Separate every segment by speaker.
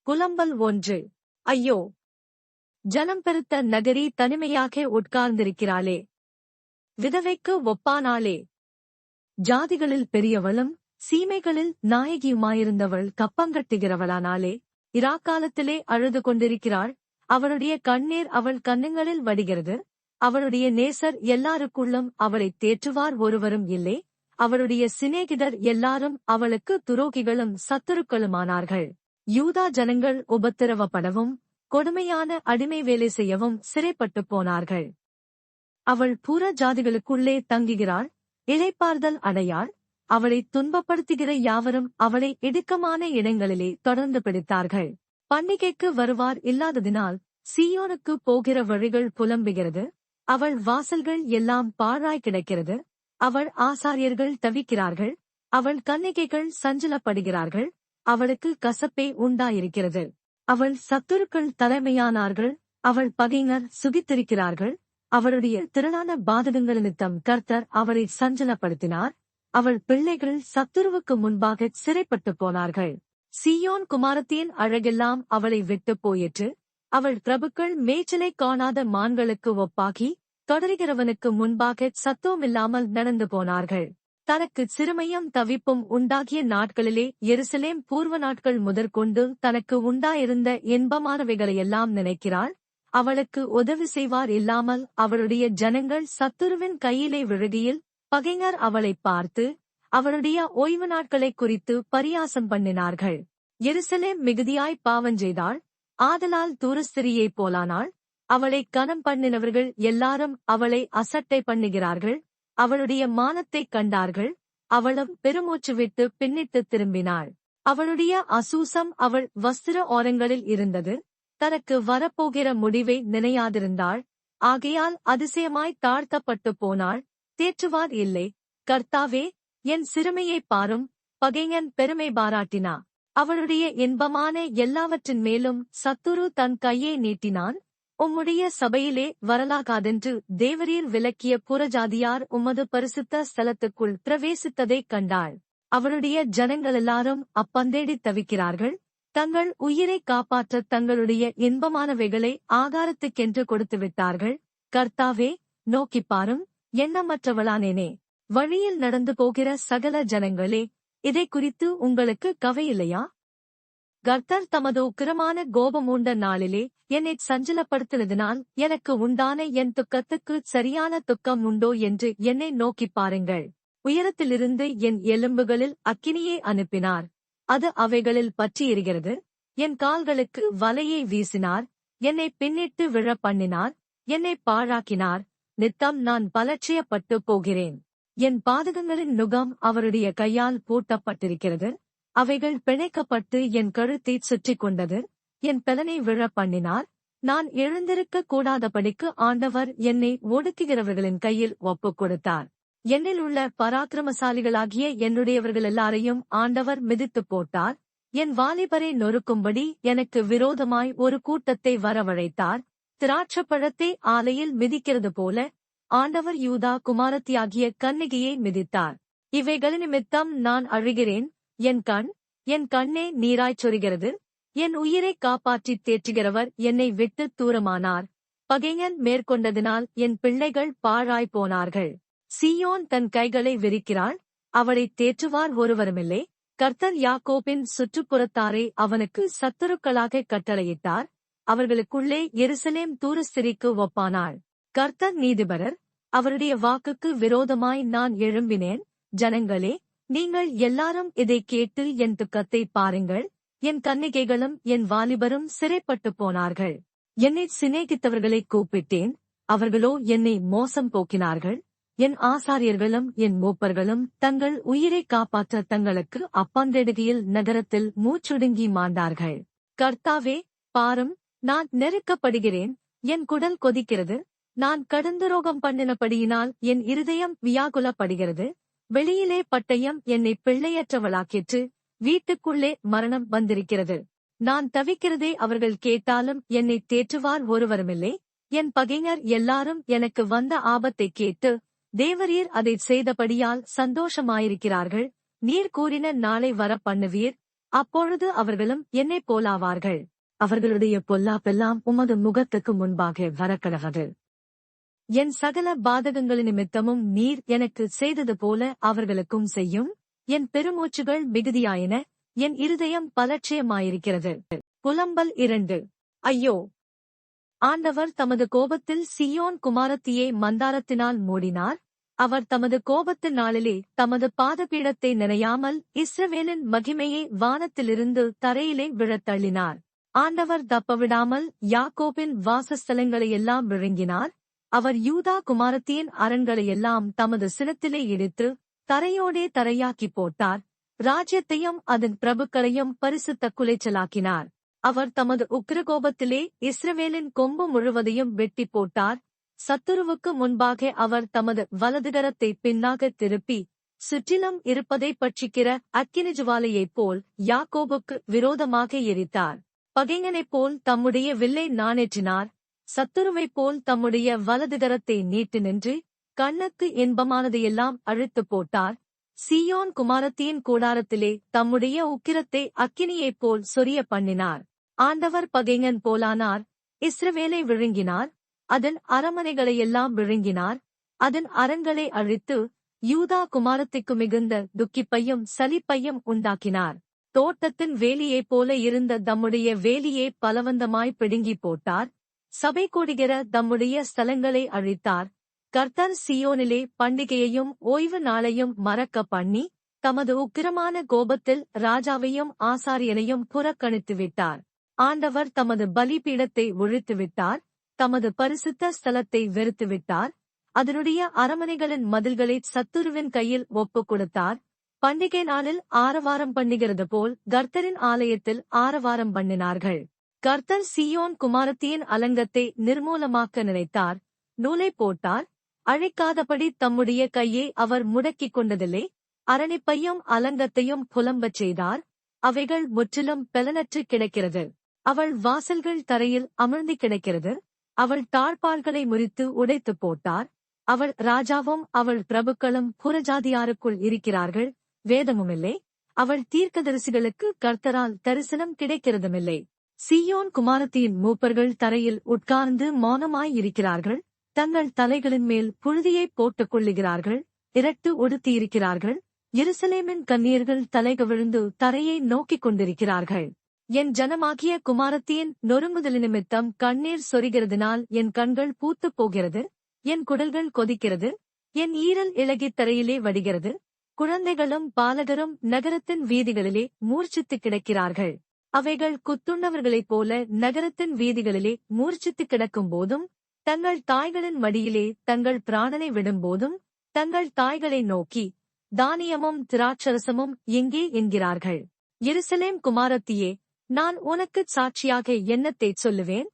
Speaker 1: புலம்பல் 1. ஐயோ! ஜனம் பெருத்த நகரி தனிமையாக உட்கார்ந்திருக்கிறாளே! விதவைக்கு ஒப்பானாளே! ஜாதிகளில் பெரியவளும் சீமைகளில் நாயகியுமாயிருந்தவள் கப்பங்கட்டுகிறவளானாளே! இராக்காலத்திலே அழுது கொண்டிருக்கிறாள். அவளுடைய கண்ணீர் அவள் கன்னங்களில் வடிகிறது. அவளுடைய நேசர் எல்லாருக்குள்ளும் அவளைத் தேற்றுவார் ஒருவரும் இல்லை. அவளுடைய சிநேகிதர் எல்லாரும் அவளுக்கு துரோகிகளும் சத்துருக்களுமானார்கள். யூதா ஜனங்கள் உபத்திரவப்படவும் கொடுமையான அடிமை வேலை செய்யவும் சிறைப்பட்டுப் போனார்கள். அவள் புற ஜாதிகளுக்குள்ளே தங்குகிறாள், இளைப்பாறுதல் அடையாள். அவளைத் துன்பப்படுத்துகிற யாவரும் அவளை இடுக்கமான இடங்களிலே தொடர்ந்து பிடித்தார்கள். பண்டிகைக்கு வருவார் இல்லாததினால் சீயோனுக்கு போகிற வழிகள் புலம்புகிறது. அவள் வாசல்கள் எல்லாம் பாழாய் கிடக்கிறது. அவள் ஆசாரியர்கள் தவிக்கிறார்கள். அவள் கன்னிகைகள் சஞ்சலப்படுகிறார்கள். அவளுக்கு கசப்பே உண்டாயிருக்கிறது. அவள் சத்துருக்கள் தலைமையானார்கள். அவள் பகைஞர் சுகித்திருக்கிறார்கள். அவளுடைய திரளான பாதகங்கள் நிமித்தம் கர்த்தர் அவளை சஞ்சலப்படுத்தினார். அவள் பிள்ளைகள் சத்துருவுக்கு முன்பாக சிறைப்பட்டு போனார்கள். சீயோன் குமாரத்தியின் அழகெல்லாம் அவளை விட்டுப் போயிற்று. அவள் பிரபுக்கள் மேய்ச்சலை காணாத மான்களுக்கு ஒப்பாகி தொடருகிறவனுக்கு முன்பாக சத்தமில்லாமல் நடந்து போனார்கள். தனக்கு சிறுமையும் தவிப்பும் உண்டாகிய நாட்களிலே எருசலேம் பூர்வ நாட்கள் முதற்கொண்டு தனக்கு உண்டாயிருந்த இன்பமானவைகளையெல்லாம் நினைக்கிறாள். அவளுக்கு உதவி செய்வார் இல்லாமல் அவளுடைய ஜனங்கள் சத்துருவின் கையிலே விழுகையில் பகைஞர் அவளைப் பார்த்து அவளுடைய ஓய்வு நாட்களைக் குறித்து பரியாசம் பண்ணினார்கள். எருசலேம் மிகுதியாய் பாவஞ்செய்தாள், ஆதலால் தூரஸ்திரியைப் போலானாள். அவளை கனம் பண்ணினவர்கள் எல்லாரும் அவளை அசட்டை பண்ணுகிறார்கள். அவளுடைய மானத்தைக் கண்டார்கள். அவளும் பெருமூச்சு விட்டு பின்னிட்டுத் திரும்பினாள். அவளுடைய அசூசம் அவள் வஸ்திர ஓரங்களில் இருந்தது. தனக்கு வரப்போகிற முடிவை நினையாதிருந்தாள். ஆகையால் அதிசயமாய் தாழ்த்தப்பட்டு போனாள். தேற்றுவார் இல்லை. கர்த்தாவே, என் சிறுமையைப் பாரும். பகைஞன் பெருமை பாராட்டினா. அவளுடைய இன்பமான எல்லாவற்றின் மேலும் சத்துரு தன் கையை நீட்டினான். உம்முடைய சபையிலே வரலாகாதென்று தேவரீர் விலக்கிய புறஜாதியார் உமது பரிசுத்த ஸ்தலத்துக்குள் பிரவேசித்ததைக் கண்டாள். அவளுடைய ஜனங்களெல்லாரும் அப்பந்தேடித் தவிக்கிறார்கள். தங்கள் உயிரைக் காப்பாற்ற தங்களுடைய இன்பமானவைகளை ஆகாரத்துக்கென்று கொடுத்துவிட்டார்கள். கர்த்தாவே, நோக்கிப்பாரும். எண்ணமற்றவளானேனே. வழியில் நடந்து போகிற சகல ஜனங்களே, இதைக் குறித்து உங்களுக்கு கவையில்லையா? கர்த்தர் தமது உக்கிரமான கோபம் உண்ட நாளிலே என்னைச் சஞ்சலப்படுத்தினதினால் எனக்கு உண்டான என் துக்கத்துக்குச் சரியான துக்கம் உண்டோ என்று என்னை நோக்கிப் பாருங்கள். உயரத்திலிருந்து என் எலும்புகளில் அக்கினியை அனுப்பினார். அது அவைகளில் பற்றியிருக்கிறது. என் கால்களுக்கு வலையை வீசினார். என்னை பின்னிட்டு விழப் பண்ணினார். என்னை பாழாக்கினார். நித்தம் நான் பலட்சியப்பட்டு போகிறேன். என் பாதகங்களின் நுகம் அவருடைய கையால் பூட்டப்பட்டிருக்கிறது. அவைகள் பிணைக்கப்பட்டு என் கழுத்தைச் சுற்றிக் கொண்டது. என் பெலனை விழப் பண்ணினார். நான் எழுந்திருக்க கூடாதபடிக்கு ஆண்டவர் என்னை ஒடுக்குகிறவர்களின் கையில் ஒப்புக் கொடுத்தார். என்னில் உள்ள பராக்கிரமசாலிகளாகிய என்னுடையவர்கள் எல்லாரையும் ஆண்டவர் மிதித்துப் போட்டார். என் வாலிபரை நொறுக்கும்படி எனக்கு விரோதமாய் ஒரு கூட்டத்தை வரவழைத்தார். திராட்சப்பழத்தை ஆலையில் மிதிக்கிறது போல ஆண்டவர் யூதா குமாரத்தியாகிய கன்னிகையை மிதித்தார். இவைகளினிமித்தம் நான் அழுகிறேன். என் கண்ணே நீராய்ச் சொரிகிறது. என் உயிரைக் காப்பாற்றித் தேற்றுகிறவர் என்னை விட்டுத் தூரமானார். பகைஞன் மேற்கொண்டதினால் என் பிள்ளைகள் பாழாய்ப் போனார்கள். சீயோன் தன் கைகளை விரிக்கிறாள். அவளைத் தேற்றுவார் ஒருவருமில்லை. கர்த்தர் யாக்கோபின் சுற்றுப்புறத்தாரை அவனுக்கு சத்துருக்களாக கட்டளையிட்டார். அவர்களுக்குள்ளே எருசலேம் தூரஸ்திரிக்கு ஒப்பானாள். கர்த்தர் நீதிபரர். அவருடைய வாக்குக்கு விரோதமாய் நான் எழும்பினேன். ஜனங்களே, நீங்கள் எல்லாரும் இதைக் கேட்டு என் துக்கத்தைப் பாருங்கள். என் கன்னிகைகளும் என் வாலிபரும் சிறைப்பட்டுப் போனார்கள். என்னைச் சிநேகித்தவர்களைக் கூப்பிட்டேன். அவர்களோ என்னை மோசம் போக்கினார்கள். என் ஆசாரியர்களும் என் மூப்பர்களும் தங்கள் உயிரைக் காப்பாற்ற தங்களுக்கு அப்பந்தெடுகையில் நகரத்தில் மூச்சுடுங்கி மாண்டார்கள். கர்த்தாவே, பாரும். நான் நெருக்கப்படுகிறேன். என் குடல் கொதிக்கிறது. நான் கடுந்துரோகம் பண்ணினபடியினால் என் இருதயம் வியாகுலப்படுகிறது. வெளியிலே பட்டயம் என்னை பிள்ளையற்றவளாக்கிற்று. வீட்டுக்குள்ளே மரணம் வந்திருக்கிறது. நான் தவிக்கிறதை அவர்கள் கேட்டாலும் என்னைத் தேற்றுவார் ஒருவருமில்லை. என் பகைஞர் எல்லாரும் எனக்கு வந்த ஆபத்தைக் கேட்டு தேவரீர் அதைச் செய்தபடியால் சந்தோஷமாயிருக்கிறார்கள். நீர் கூறின நாளை வர பண்ணுவீர். அப்பொழுது அவர்களும் என்னைப் போலாவார்கள். அவர்களுடைய பொல்லாப்பெல்லாம் உமது முகத்துக்கு முன்பாக வரக்கடவது. என் சகல பாதகங்களின் நிமித்தமும் நீர் எனக்கு செய்தது போல அவர்களுக்கும் செய்யும். என் பெருமூச்சுகள் மிகுதியாயின, என் இருதயம் பலட்சயமாயிருக்கிறது. புலம்பல் 2. ஐயோ! ஆண்டவர் தமது கோபத்தில் சீயோன் குமாரத்தியை மந்தாரத்தினால் மூடினார். அவர் தமது கோபத்தின் நாளிலே தமது பாதபீடத்தை நினையாமல் இஸ்ரவேலின் மகிமையை வானத்திலிருந்து தரையிலே விழத் தள்ளினார். ஆண்டவர் தப்பவிடாமல் யாக்கோபின் வாசஸ்தலங்களையெல்லாம் விழுங்கினார். அவர் யூதா குமாரத்தியின் அரண்களையெல்லாம் தமது சினத்திலே இடித்து தரையோடே தரையாக்கிப் போட்டார். ராஜ்யத்தையும் அதன் பிரபுக்களையும் பரிசுத்த குலைச்சலாக்கினார். அவர் தமது உக்கிரகோபத்திலே இஸ்ரவேலின் கொம்பு முழுவதையும் வெட்டி போட்டார். சத்துருவுக்கு முன்பாக அவர் தமது வலதுகரத்தை பின்னாகத் திருப்பி சுற்றிலும் இருப்பதை பட்சிக்கிற அக்கினிஜுவாலையைப் போல் யாக்கோபுக்கு விரோதமாக எரித்தார். பகைஞனைப் போல் தம்முடைய வில்லை நாணேற்றினார். சத்துருவைப் போல் தம்முடைய வலதுகரத்தை நீட்டி நின்று கண்ணுக்கு இன்பமானதையெல்லாம் அழித்துப் போட்டார். சீயோன் குமாரத்தியின் கூடாரத்திலே தம்முடைய உக்கிரத்தை அக்கினியைப் போல் சொரிய பண்ணினார். ஆண்டவர் பகைஞன் போலானார். இஸ்ரவேலை விழுங்கினார். அதன் அரமனைகளையெல்லாம் விழுங்கினார். அதன் அரண்களை அழித்து யூதா குமாரத்திற்கு மிகுந்த துக்கிப்பையும் சலிப்பையும் உண்டாக்கினார். தோட்டத்தின் வேலியைப் போல இருந்த தம்முடைய வேலியை பலவந்தமாய் பிடுங்கி போட்டார். சபை கூடுகிற தம்முடைய ஸ்தலங்களை அழித்தார். கர்த்தர் சீயோனிலே பண்டிகையையும் ஓய்வு நாளையும் மறக்க பண்ணி தமது உக்கிரமான கோபத்தில் ராஜாவையும் ஆசாரியனையும் புறக்கணித்துவிட்டார். ஆண்டவர் தமது பலிபீடத்தை ஒழித்துவிட்டார். தமது பரிசுத்த ஸ்தலத்தை வெறுத்துவிட்டார். அதனுடைய அரமனைகளின் மதில்களை சத்துருவின் கையில் ஒப்புக் கொடுத்தார். பண்டிகை நாளில் ஆரவாரம் பண்ணுகிறது போல் கர்த்தரின் ஆலயத்தில் ஆரவாரம் பண்ணினார்கள். கர்த்தர் சீயோன் குமாரத்தியின் அலங்கத்தை நிர்மூலமாக்க நினைத்தார். நூலை போட்டார். அழைக்காதபடி தம்முடைய கையை அவர் முடக்கிக் கொண்டதில்லை. அரணிப்பையும் அலங்கத்தையும் புலம்பச் செய்தார். அவைகள் முற்றிலும் பெலனற்று கிடக்கிறது. அவள் வாசல்கள் தரையில் அமிழ்ந்து கிடக்கிறது. அவள் தாழ்பாள்களை முறித்து உடைத்துப் போட்டார். அவள் ராஜாவும் அவள் பிரபுக்களும் புறஜாதியாருக்குள் இருக்கிறார்கள். வேதமுமில்லை. அவள் தீர்க்கதரிசிகளுக்கு கர்த்தரால் தரிசனம் கிடைக்கிறதுமில்லை. சீயோன் குமாரத்தியின் மூப்பர்கள் தரையில் உட்கார்ந்து மௌனமாய் இருக்கிறார்கள். தங்கள் தலைகளின் மேல் புழுதியைப் போட்டுக் கொள்ளுகிறார்கள். இரட்டு உடுத்தியிருக்கிறார்கள். எருசலேமின் கன்னியர்கள் தலைகவிழ்ந்து தரையை நோக்கிக் கொண்டிருக்கிறார்கள். என் ஜனமாகிய குமாரத்தியின் நொறுங்குதல் நிமித்தம் கண்ணீர் சொரிகிறதினால் என் கண்கள் பூத்துப் போகிறது. என் குடல்கள் கொதிக்கிறது. என் ஈரல் இளகித் தரையிலே வடிகிறது. குழந்தைகளும் பாலகரும் நகரத்தின் வீதிகளிலே மூர்ச்சித்துக் கிடக்கிறார்கள். அவைகள் குத்துண்ணவர்களைப் போல நகரத்தின் வீதிகளிலே மூர்ச்சித்துக் கிடக்கும் போதும், தங்கள் தாய்களின் மடியிலே தங்கள் பிராணனை விடும்போதும், தங்கள் தாய்களை நோக்கி தானியமும் திராட்சரசமும் எங்கே என்கிறார்கள். எருசலேம் குமாரத்தியே, நான் உனக்குச் சாட்சியாக என்னத்தைச் சொல்லுவேன்?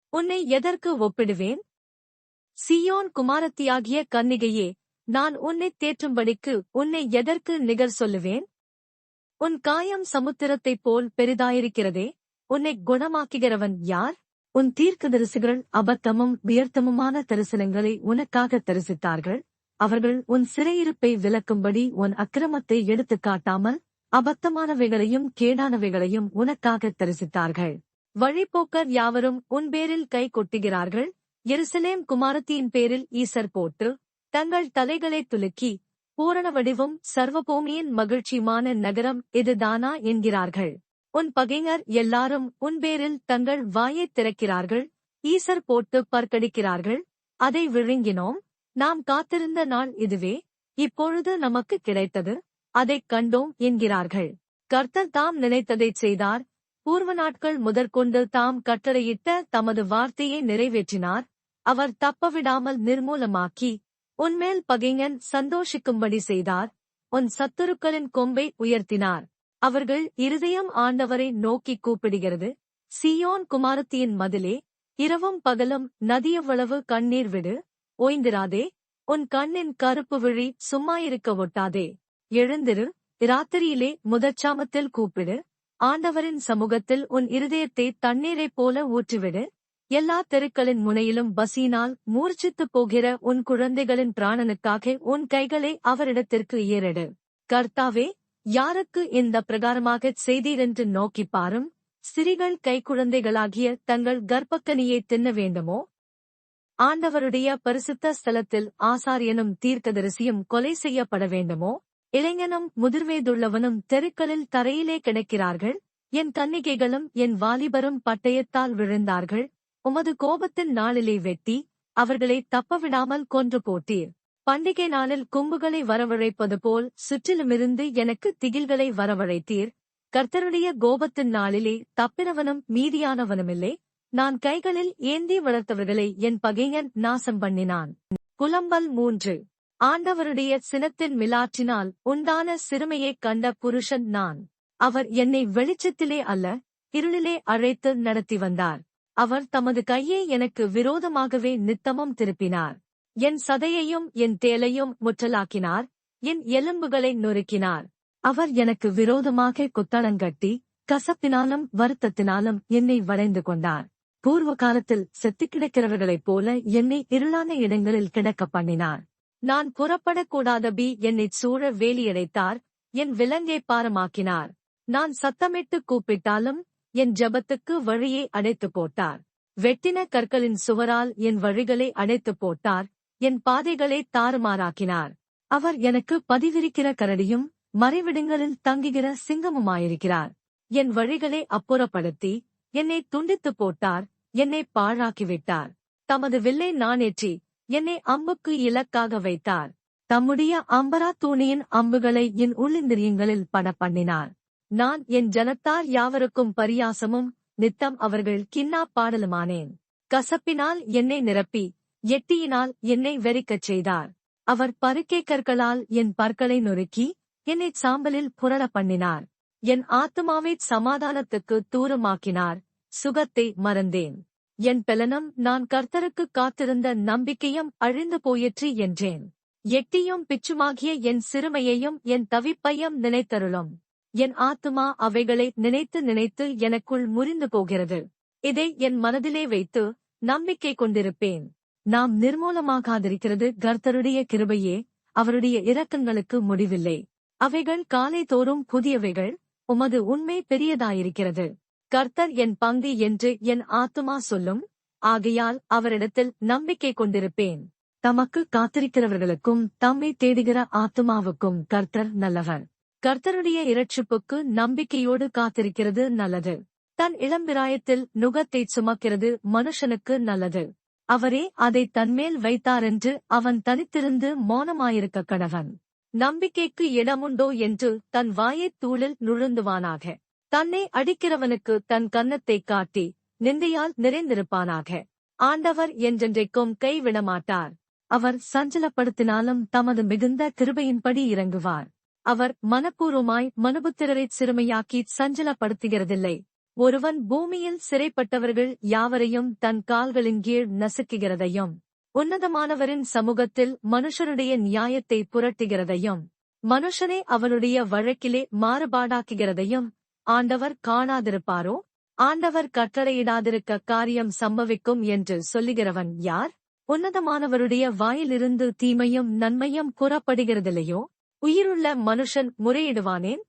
Speaker 1: உன்னை எதற்கு ஒப்பிடுவேன்? சீயோன் குமாரத்தியாகிய கன்னிகையே, நான் உன்னைத் தேற்றும்படிக்கு உன்னை எதற்கு நிகர் சொல்லுவேன்? உன் காயம் சமுத்திரத்தைப் போல் பெரிதாயிருக்கிறதே, உன்னைக் குணமாக்குகிறவன் யார்? உன் தீர்க்கதரிசிகள் அபத்தமும் வியர்த்தமுமான தரிசனங்களை உனக்காக தரிசித்தார்கள். அவர்கள் உன் சிறையிருப்பை விலக்கும்படி உன் அக்கிரமத்தை எடுத்துக் காட்டாமல் அபத்தமானவைகளையும் கேடானவைகளையும் உனக்காக தரிசித்தார்கள். வழிப்போக்கர் யாவரும் உன் பேரில் கை கொட்டுகிறார்கள். எருசலேம் குமாரத்தியின் பேரில் ஈசர் போட்டு தங்கள் தலைகளை துலுக்கி, பூரண வடிவும் சர்வபூமியின் மகிழ்ச்சியுமான நகரம் இதுதானா என்கிறார்கள். உன் பகைஞர் எல்லாரும் உன் பேரில் தங்கள் வாயைத் திறக்கிறார்கள். ஈசர் போட்டு பற்கடிக்கிறார்கள். அதை விழுங்கினோம். நாம் காத்திருந்த நாள் இதுவே. இப்பொழுது நமக்கு கிடைத்தது. அதைக் கண்டோம் என்கிறார்கள். கர்த்தர் தாம் நினைத்ததைச் செய்தார். பூர்வ நாட்கள் முதற்கொண்டு தாம் கட்டளையிட்ட தமது வார்த்தையை நிறைவேற்றினார். அவர் தப்பவிடாமல் நிர்மூலமாக்கி உன்மேல் பகைஞன் சந்தோஷிக்கும்படி செய்தார். உன் சத்துருக்களின் கொம்பை உயர்த்தினார். அவர்கள் இருதயம் ஆண்டவரை நோக்கிக் கூப்பிடுகிறது. சீயோன் குமாரத்தியின் மதிலே, இரவும் பகலும் நதியவ்வளவு கண்ணீர் விடு. ஓய்ந்திராதே. உன் கண்ணின் கருப்பு விழி சும்மாயிருக்க ஒட்டாதே. எழுந்திரு. இராத்திரியிலே முதற்சாமத்தில் கூப்பிடு. ஆண்டவரின் சமூகத்தில் உன் இருதயத்தை தண்ணீரைப் போல ஊற்றிவிடு. எல்லா தெருக்களின் முனையிலும் பசியினால் மூர்ச்சித்துப் போகிற உன் குழந்தைகளின் பிராணனுக்காக உன் கைகளை அவரிடத்திற்கு ஏறெடு. கர்த்தாவே, யாருக்கு இந்த பிரகாரமாகச் செய்தீரென்று நோக்கிப் பாரும். ஸ்திரீகள் கைக்குழந்தைகளாகிய தங்கள் கர்ப்பக்கனியை தின்ன வேண்டுமோ? ஆண்டவருடைய பரிசுத்த ஸ்தலத்தில் ஆசாரியனும் தீர்க்கதரிசியும் கொலை செய்யப்பட வேண்டுமோ? இளைஞனும் முதிர்வயதுள்ளவனும் தெருக்களில் தரையிலே கிடக்கிறார்கள். என் கன்னிகைகளும் என் வாலிபரும் பட்டயத்தால் விழுந்தார்கள். உமது கோபத்தின் நாளிலே வெட்டி அவர்களை தப்பவிடாமல் கொன்று போட்டீர். பண்டிகை நாளில் கொம்புகளை வரவழைப்பது போல் சுற்றிலுமிருந்து எனக்கு திகில்களை வரவழைத்தீர். கர்த்தருடைய கோபத்தின் நாளிலே தப்பினவனும் மீதியானவனுமில்லை. நான் கைகளில் ஏந்தி வளர்த்தவர்களை என் பகைஞன் நாசம் பண்ணினான். புலம்பல் 3. ஆண்டவருடைய சினத்தின் மிலாற்றினால் உண்டான சிறுமையைக் கண்ட புருஷன் நான். அவர் என்னை வெளிச்சத்திலே அல்ல, இருளிலே அழைத்து நடத்தி வந்தார். அவர் தமது கையை எனக்கு விரோதமாகவே நித்தமும் திருப்பினார். என் சதையையும் என் தேலையும் முற்றலாக்கினார். என் எலும்புகளை நொறுக்கினார். அவர் எனக்கு விரோதமாக கொத்தளங்கட்டி கசப்பினாலும் வருத்தத்தினாலும் என்னை வளைந்து கொண்டார். பூர்வ காலத்தில் செத்துக் கிடக்கிறவர்களைப் போல என்னை இருளான இடங்களில் கிடக்க பண்ணினார். நான் புறப்படக்கூடாதபடி என்னைச் சூழ வேலியடைத்தார். என் விலங்கை பாரமாக்கினார். நான் சத்தமிட்டு கூப்பிட்டாலும் என் ஜெபத்துக்கு வழியை அடைத்துப் போட்டார். வெட்டின கற்களின் சுவரால் என் வழிகளை அடைத்துப் போட்டார். என் பாதைகளை தாறுமாறாக்கினார். அவர் எனக்கு பதிவிரிக்கிற கரடியும் மறைவிடங்களில் தங்குகிற சிங்கமுமாயிருக்கிறார். என் வழிகளை அப்புறப்படுத்தி என்னை துண்டித்துப் போட்டார். என்னை பாழாக்கிவிட்டார். தமது வில்லை நாணேற்றி என்னை அம்புக்கு இலக்காக வைத்தார். தம்முடைய அம்பரா தூணியின் அம்புகளை என் உள்ளிந்திரியங்களில் படப்பண்ணினார். நான் என் ஜனத்தார் யாவருக்கும் பரியாசமும் நித்தம் அவர்கள் கின்னா பாடலுமானேன். கசப்பினால் என்னை நிரப்பி எட்டியினால் என்னை வெறிக்கச் செய்தார். அவர் பருக்கை கற்களால் என் பற்களை நொறுக்கி என்னைச் சாம்பலில் புரள பண்ணினார். என் ஆத்துமாவைச் சமாதானத்துக்கு தூரமாக்கினார். சுகத்தை மறந்தேன். என் பெலனும் நான் கர்த்தருக்குக் காத்திருந்த நம்பிக்கையும் அழிந்து போயிற்று என்றேன். எட்டியும் பிச்சுமாகிய என் சிறுமையையும் என் தவிப்பையும் நினைத்தருளும். என் ஆத்துமா அவைகளை நினைத்து நினைத்து எனக்குள் முறிந்து போகிறது. இதை என் மனதிலே வைத்து நம்பிக்கை கொண்டிருப்பேன். நாம் நிர்மூலமாகாதிருக்கிறது கர்த்தருடைய கிருபையே. அவருடைய இரக்கங்களுக்கு முடிவில்லை. அவைகள் காலை தோறும் புதியவைகள். உமது உண்மை பெரியதாயிருக்கிறது. கர்த்தர் என் பங்கு என்று என் ஆத்துமா சொல்லும். ஆகையால் அவரிடத்தில் நம்பிக்கை கொண்டிருப்பேன். தமக்கு காத்திருக்கிறவர்களுக்கும் தம்மை தேடுகிற ஆத்துமாவுக்கும் கர்த்தர் நல்லவர். கர்த்தருடைய இரட்சிப்புக்கு நம்பிக்கையோடு காத்திருக்கிறது நல்லது. தன் இளம்பிராயத்தில் நுகத்தைச் சுமக்கிறது மனுஷனுக்கு நல்லது. அவரே அதை தன்மேல் வைத்தாரென்று அவன் தனித்திருந்து மௌனமாயிருக்க கடவன். நம்பிக்கைக்கு இடமுண்டோ என்று தன் வாயைத் தூளில் நுழுந்துவானாக. தன்னை அடிக்கிறவனுக்கு தன் கன்னத்தைக் காட்டி நிந்தையால் நிறைந்திருப்பானாக. ஆண்டவர் என்றென்றைக்கும் கைவிடமாட்டார். அவர் சஞ்சலப்படுத்தினாலும் தமது மிகுந்த கிருபையின்படி இறங்குவார். அவர் மனப்பூர்வமாய் மனுபுத்திரரைச் சிறுமையாக்கி சஞ்சலப்படுத்துகிறதில்லை. ஒருவன் பூமியில் சிறைப்பட்டவர்கள் யாவரையும் தன் கால்களின் கீழ் நசுக்குகிறதையும் உன்னதமானவரின் சமூகத்தில் மனுஷருடைய நியாயத்தை புரட்டுகிறதையும் மனுஷனை அவனுடைய வழக்கிலே மாறுபாடாக்குகிறதையும் ஆண்டவர் காணாதிருப்பாரோ? ஆண்டவர் கட்டளையிடாதிருக்க காரியம் சம்பவிக்கும் என்று சொல்லுகிறவன் யார்? உன்னதமானவருடைய வாயிலிருந்து தீமையும் நன்மையும் புறப்படுகிறதில்லையோ? உயிருள்ள மனுஷன் முறையிடுவானேன்?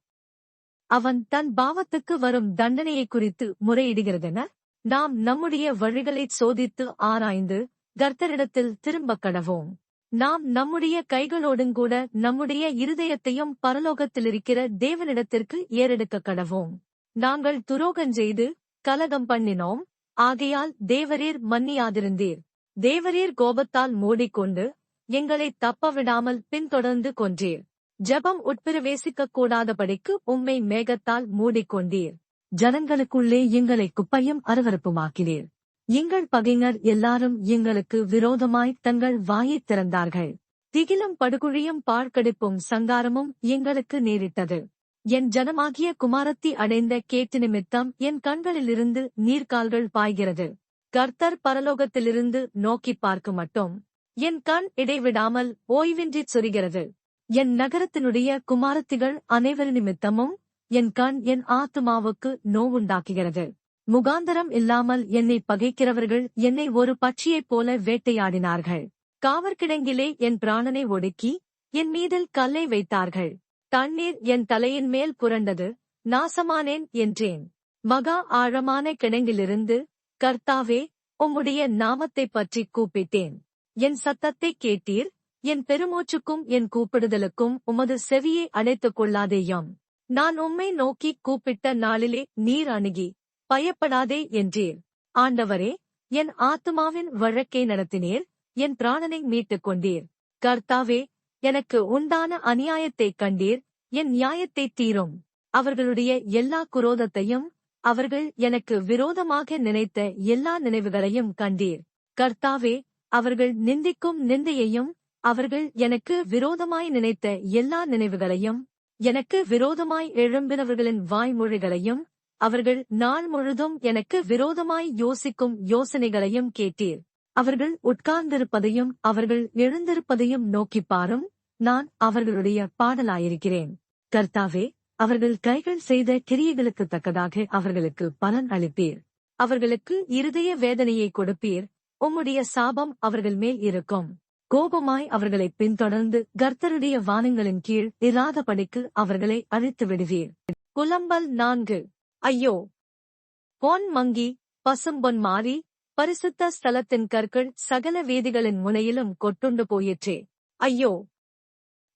Speaker 1: அவன் தன் பாவத்துக்கு வரும் தண்டனையை குறித்து முறையிடுகிறதென? நாம் நம்முடைய வழிகளைச் சோதித்து ஆராய்ந்து கர்த்தரிடத்தில் திரும்பக் கடவோம். நாம் நம்முடைய கைகளோடுங்கூட நம்முடைய இருதயத்தையும் பரலோகத்திலிருக்கிற தேவனிடத்திற்கு ஏறெடுக்க கடவோம். நாங்கள் துரோகஞ்செய்து கலகம் பண்ணினோம். ஆகையால் தேவரீர் மன்னியாதிருந்தீர். தேவரீர் கோபத்தால் மூடிக்கொண்டு எங்களை தப்பவிடாமல் பின்தொடர்ந்து கொன்றீர். ஜெபம் உட்பிரவேசிக்கக் கூடாதபடிக்கு உம்மை மேகத்தால் மூடிக்கொண்டீர். ஜனங்களுக்குள்ளே எங்களை குப்பையும் அருவருப்புமாக்கினீர். எங்கள் பகைஞர் எல்லாரும் எங்களுக்கு விரோதமாய் தங்கள் வாயைத் திறந்தார்கள். திகிலும் படுகுழியும் பாழ்கடிப்பும் சங்காரமும் எங்களுக்கு நேரிட்டது. என் ஜனமாகிய குமாரத்தி அடைந்த கேட்டு நிமித்தம் என் கண்களிலிருந்து நீர்க்கால்கள் பாய்கிறது. கர்த்தர் பரலோகத்திலிருந்து நோக்கிப் பார்க்க மட்டும் என் கண் இடைவிடாமல் ஓய்வின்றிச் சொரிகிறது. என் நகரத்தினுடைய குமாரத்திகள் அனைவர் நிமித்தமும் என் கண் என் ஆத்துமாவுக்கு நோவுண்டாக்குகிறது. முகாந்தரம் இல்லாமல் என்னை பகைக்கிறவர்கள் என்னை ஒரு பட்சியைப் போல வேட்டையாடினார்கள். காவற்கிடங்கிலே என் பிராணனை ஒடுக்கி என் மீதில் கல்லை வைத்தார்கள். தண்ணீர் என் தலையின் மேல் புரண்டது, நாசமானேன் என்றேன். மகா ஆழமான கிணங்கிலிருந்து, கர்த்தாவே, உம்முடைய நாமத்தைப் பற்றி கூப்பிட்டேன். என் சத்தத்தை கேட்டீர், என் பெருமூச்சுக்கும் என் கூப்பிடுதலுக்கும் உமது செவியை அடைத்துக் கொள்ளாதேயாம். நான் உம்மை நோக்கி கூப்பிட்ட நாளிலே நீர் அணுகி, பயப்படாதே என்றீர். ஆண்டவரே, என் ஆத்துமாவின் வழக்கை நடத்தினீர், என் பிராணனை மீட்டுக் கொண்டீர். கர்த்தாவே, எனக்கு உண்டான அநியாயத்தைக் கண்டீர், என் நியாயத்தைத் தீரும். அவர்களுடைய எல்லா குரோதத்தையும், அவர்கள் எனக்கு விரோதமாக நினைத்த எல்லா நினைவுகளையும் கண்டீர். கர்த்தாவே, அவர்கள் நிந்திக்கும் நிந்தையையும், அவர்கள் எனக்கு விரோதமாய் நினைத்த எல்லா நினைவுகளையும், எனக்கு விரோதமாய் எழும்பினவர்களின் வாய்மொழிகளையும், அவர்கள் நாள் முழுதும் எனக்கு விரோதமாய் யோசிக்கும் யோசனைகளையும் கேட்டீர். அவர்கள் உட்கார்ந்திருப்பதையும் அவர்கள் எழுந்திருப்பதையும் நோக்கிப் பாரும், நான் அவர்களுடைய பாடலாயிருக்கிறேன். கர்த்தாவே, அவர்கள் கைகள் செய்த கிரியைகளுக்குத் தக்கதாக அவர்களுக்கு பலன் அளிப்பீர். அவர்களுக்கு இருதய வேதனையை கொடுப்பீர், உம்முடைய சாபம் அவர்கள் மேல் இருக்கும். கோபமாய் அவர்களை பின்தொடர்ந்து கர்த்தருடைய வானங்களின் கீழ் இராதபடிக்கு அவர்களை அழித்து விடுவீர். புலம்பல் 4. ஐயோ! பொன் மங்கி, பசும்பொன் மாறி, பரிசுத்த ஸ்தலத்தின் கற்கள் சகல வேதிகளின் முனையிலும் கொட்டுண்டு போயிற்றே. ஐயோ!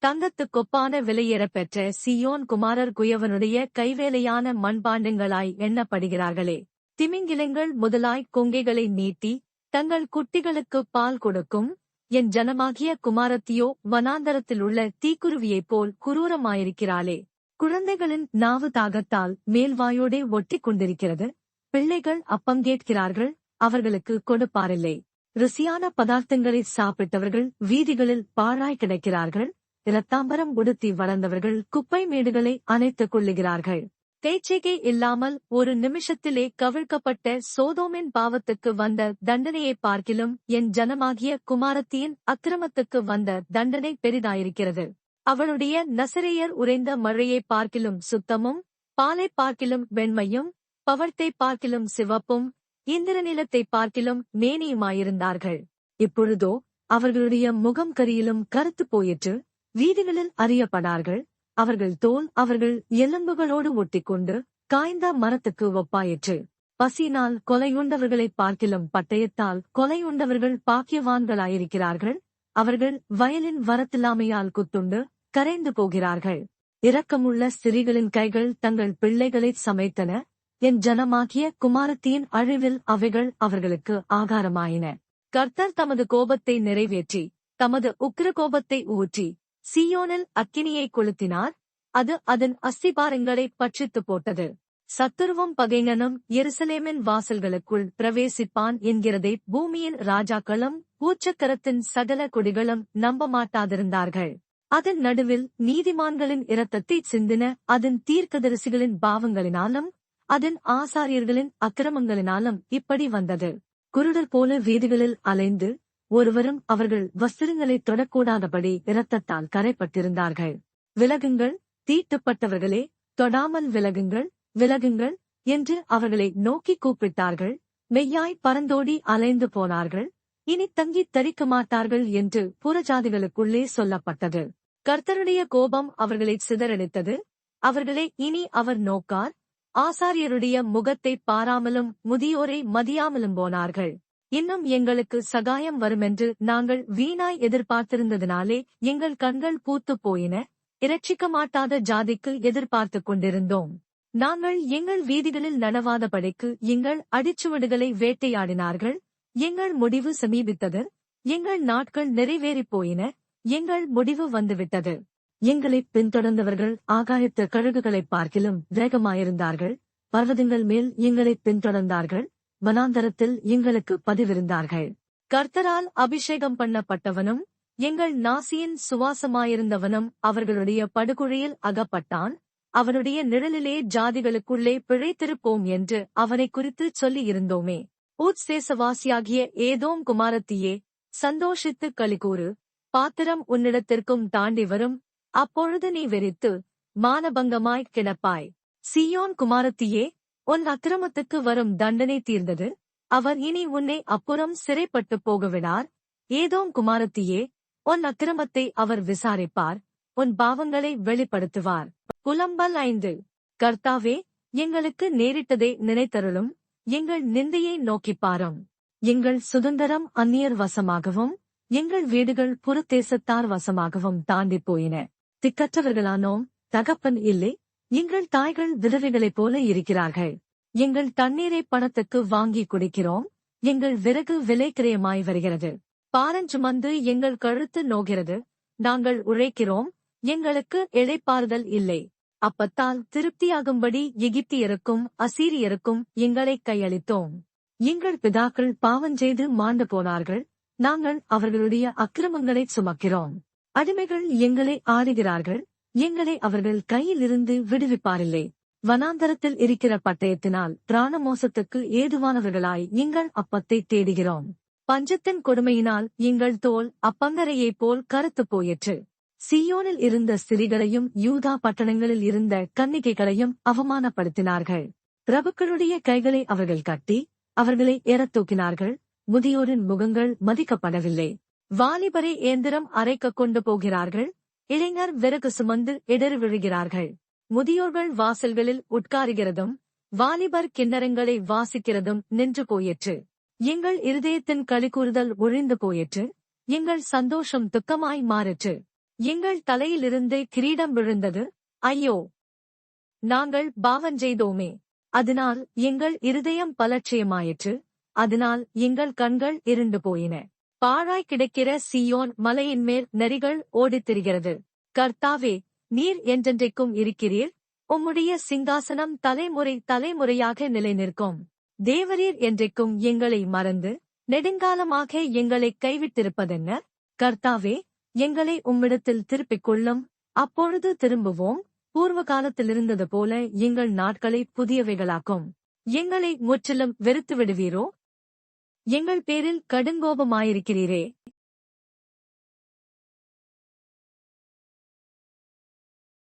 Speaker 1: தங்கத்துக்கொப்பான விலையேறப் பெற்ற சீயோன் குமாரர் குயவனுடைய கைவேலையான மண்பாண்டங்களாய் எண்ணப்படுகிறார்களே. திமிங்கிலங்கள் முதலாய் கொங்கைகளை நீட்டி, தங்கள் குட்டிகளுக்கு பால் கொடுக்கும், என் ஜனமாகிய குமாரத்தியோ வனாந்தரத்திலுள்ள தீக்குருவியைப் போல் குரூரமாயிருக்கிறாளே. குழந்தைகளின் நாவு தாகத்தால் மேல்வாயோடே ஒட்டிக் கொண்டிருக்கிறது. பிள்ளைகள் அப்பம் கேட்கிறார்கள், அவர்களுக்கு கொடுப்பாரில்லை. ருசியான பதார்த்தங்களை சாப்பிட்டவர்கள் வீதிகளில் பாழாய் கிடக்கிறார்கள். இரத்தாம்பரம் உடுத்தி வளர்ந்தவர்கள் குப்பை மேடுகளை அணைத்துக் கொள்ளுகிறார்கள். பேச்சைகை இல்லாமல் ஒரு நிமிஷத்திலே கவிழ்க்கப்பட்ட சோதோமின் பாவத்துக்கு வந்த தண்டனையைப் பார்க்கிலும் என் ஜனமாகிய குமாரத்தியின் அக்கிரமத்துக்கு வந்த தண்டனை பெரிதாயிருக்கிறது. அவளுடைய நசரேயர் உறைந்த மழையைப் பார்க்கிலும் சுத்தமும், பாலைப் பார்க்கிலும் வெண்மையும், பவழ்த்தைப் பார்க்கிலும் சிவப்பும், இந்திரநிலத்தைப் பார்க்கிலும் மேனியுமாயிருந்தார்கள். இப்பொழுதோ அவர்களுடைய முகம் கரியிலும் கருத்து போயிற்று. வீதிகளில் அறியப்படார்கள். அவர்கள் தோல் அவர்கள் எலும்புகளோடு ஒட்டிக்கொண்டு காய்ந்த மரத்துக்கு ஒப்பாயிற்று. பசியினால் கொலையுண்டவர்களைப் பார்க்கிலும் பட்டயத்தால் கொலையுண்டவர்கள் பாக்கியவான்களாயிருக்கிறார்கள். அவர்கள் வயலின் வரத்தில்லாமையால் குத்துண்டு கரைந்து போகிறார்கள். இரக்கமுள்ள ஸ்திரீகளின் கைகள் தங்கள் பிள்ளைகளைச் சமைத்தன. என் ஜனமாகிய குமாரத்தியின் அழிவில் அவைகள் அவர்களுக்கு ஆகாரமாயின. கர்த்தர் தமது கோபத்தை நிறைவேற்றி, தமது உக்கிர கோபத்தை ஊற்றி, சீயோனில் அக்கினியை கொளுத்தினார். அது அதன் அஸ்திபாரங்களை பட்சித்துப் போட்டது. சத்துருவும் பகைஞனும் எருசலேமின் வாசல்களுக்குள் பிரவேசிப்பான் என்கிறதை பூமியின் ராஜாக்களும் பூச்சக்கரத்தின் சகல குடிகளும் நம்பமாட்டாதிருந்தார்கள். அதன் நடுவில் நீதிமான்களின் இரத்தத்தைச் சிந்தின அதன் தீர்க்கதரிசிகளின் பாவங்களினாலும் அதன் ஆசாரியர்களின் அக்கிரமங்களினாலும் இப்படி வந்தது. குருடர் போல வீதிகளில் அலைந்து ஒருவரும் அவர்கள் வஸ்திரங்களைத் தொடக்கூடாதபடி இரத்தத்தால் கரைப்பட்டிருந்தார்கள். விலகுங்கள், தீட்டுப்பட்டவர்களே, தொடாமல் விலகுங்கள், விலகுங்கள் என்று அவர்களை நோக்கி கூப்பிட்டார்கள். மெய்யாய் பறந்தோடி அலைந்து போனார்கள். இனி தங்கித் தரிக்க மாட்டார்கள் என்று புறஜாதிகளுக்குள்ளே சொல்லப்பட்டது. கர்த்தருடைய கோபம் அவர்களைச் சிதறடித்தது. அவர்களை இனி அவர் நோக்கார். ஆசாரியருடைய முகத்தைப் பாராமலும் முதியோரை மதியாமலும் போனார்கள். இன்னும் எங்களுக்கு சகாயம் வருமென்று நாங்கள் வீணாய் எதிர்பார்த்திருந்ததினாலே எங்கள் கண்கள் பூத்துப் போயின. இரட்சிக்க மாட்டாத ஜாதிக்கு எதிர்பார்த்துக் கொண்டிருந்தோம். நாங்கள் எங்கள் வீதிகளில் நடவாதபடிக்கு எங்கள் அடிச்சுவடுகளை வேட்டையாடினார்கள். எங்கள் முடிவு சமீபித்தது. எங்கள் நாட்கள் நிறைவேறிப் போயின. எங்கள் முடிவு வந்துவிட்டது. எங்களைப் பின்தொடர்ந்தவர்கள் ஆகாயத்து கழுகுகளைப் பார்க்கிலும் வேகமாயிருந்தார்கள். பர்வதங்கள் மேல் எங்களைப் பின்தொடர்ந்தார்கள். வனாந்தரத்தில் எங்களுக்கு பதிவிருந்தார்கள். கர்த்தரால் அபிஷேகம் பண்ணப்பட்டவனும் எங்கள் நாசியின் சுவாசமாயிருந்தவனும் அவர்களுடைய படுகுழியில் அகப்பட்டான். அவனுடைய நிழலிலே ஜாதிகளுக்குள்ளே பிழைத்திருப்போம் என்று அவனைக் குறித்துச் சொல்லியிருந்தோமே. ஊத்சேசவாசியாகிய ஏதோம் குமாரத்தியே, சந்தோஷித்துக் களிகூறு. பாத்திரம் உன்னிடத்திற்கும் தாண்டி வரும். அப்பொழுது நீ வெறித்து மானபங்கமாய்க் கிடப்பாய். சீயோன் குமாரத்தியே, உன் அக்கிரமத்துக்கு வரும் தண்டனை தீர்ந்தது. அவர் இனி உன்னை அப்புறம் சிறைப்பட்டுப் போகவிடார். ஏதோம் குமாரத்தியே, உன் அக்கிரமத்தை அவர் விசாரிப்பார். உன் பாவங்களை வெளிப்படுத்துவார். புலம்பல் 5. கர்த்தாவே, எங்களுக்கு நேரிட்டதை நினைத்தருளும், எங்கள் நிந்தையை நோக்கிப் பாரும். எங்கள் சுதந்திரம் அந்நியர் வசமாகவும் எங்கள் வீடுகள் புறத்தேசத்தார் வசமாகவும் தாண்டிப் போயின. திக்கற்றவர்களானோம், தகப்பன் இல்லை, எங்கள் தாய்கள் விதவைகளைப் போல இருக்கிறார்கள். எங்கள் தண்ணீரை பணத்துக்கு வாங்கி குடிக்கிறோம், எங்கள் விறகு விலைக்கிரயமாய் வருகிறது. பாரஞ்சுமந்து எங்கள் கழுத்து நோகிறது, நாங்கள் உழைக்கிறோம், எங்களுக்கு இளைப்பாறுதல் இல்லை. அப்பத்தால் திருப்தியாகும்படி எகிப்தியருக்கும் அசீரியருக்கும் எங்களை கையளித்தோம். எங்கள் பிதாக்கள் பாவஞ்செய்து மாண்டு போனார்கள், நாங்கள் அவர்களுடைய அக்கிரமங்களைச் சுமக்கிறோம். அடிமைகள் எங்களை ஆளுகிறார்கள், எங்களை அவர்கள் கையிலிருந்து விடுவிப்பாரில்லை. வனாந்தரத்தில் இருக்கிற பட்டயத்தினால் பிராணமோசத்துக்கு ஏதுவானவர்களாய் எங்கள் அப்பத்தை தேடுகிறோம். பஞ்சத்தின் கொடுமையினால் எங்கள் தோல் அப்பங்கரையைப் போல் கருத்துப் போயிற்று. சீயோனில் இருந்த ஸ்திரீகளையும் யூதா பட்டணங்களில் இருந்த கன்னிகைகளையும் அவமானப்படுத்தினார்கள். பிரபுக்களுடைய கைகளை அவர்கள் கட்டி அவர்களை ஏறத் தூக்கினார்கள். முதியோரின் முகங்கள் மதிக்கப்படவில்லை. வாலிபரை ஏந்திரம் அரைக்க கொண்டு போகிறார்கள், இளைஞர் விறகு சுமந்து இடறி விழுகிறார்கள். முதியோர்கள் வாசல்களில் உட்காருகிறதும் வாலிபர் கிண்ணறங்களை வாசிக்கிறதும் நின்று போயிற்று. எங்கள் இருதயத்தின் களிகூறுதல் ஒழிந்து போயிற்று, எங்கள் சந்தோஷம் துக்கமாய் மாறிற்று. எங்கள் தலையிலிருந்து கிரீடம் விழுந்தது, ஐயோ, நாங்கள் பாவஞ்செய்தோமே. அதனால் எங்கள் இருதயம் பலட்சியமாயிற்று, அதனால் எங்கள் கண்கள் இருண்டு போயின. பாழாய் கிடக்கிற சீயோன் மலையின் மேல் நரிகள் ஓடித் திரிகிறது. கர்த்தாவே, நீர் என்றென்றைக்கும் இருக்கிறீர், உம்முடைய சிங்காசனம் தலைமுறை தலைமுறையாக நிலைநிற்கும். தேவரீர் என்றைக்கும் எங்களை மறந்து நெடுங்காலமாக எங்களை கைவிட்டிருப்பதென்ன? கர்த்தாவே, எங்களை உம்மிடத்தில் திருப்பிக் கொள்ளும், அப்பொழுது திரும்புவோம். பூர்வ காலத்திலிருந்தது போல எங்கள் நாட்களை புதியவைகளாக்கும். எங்களை முற்றிலும் வெறுத்து விடுவீரோ? எங்கள் பேரில் கடுங்கோபமாயிருக்கிறீரே.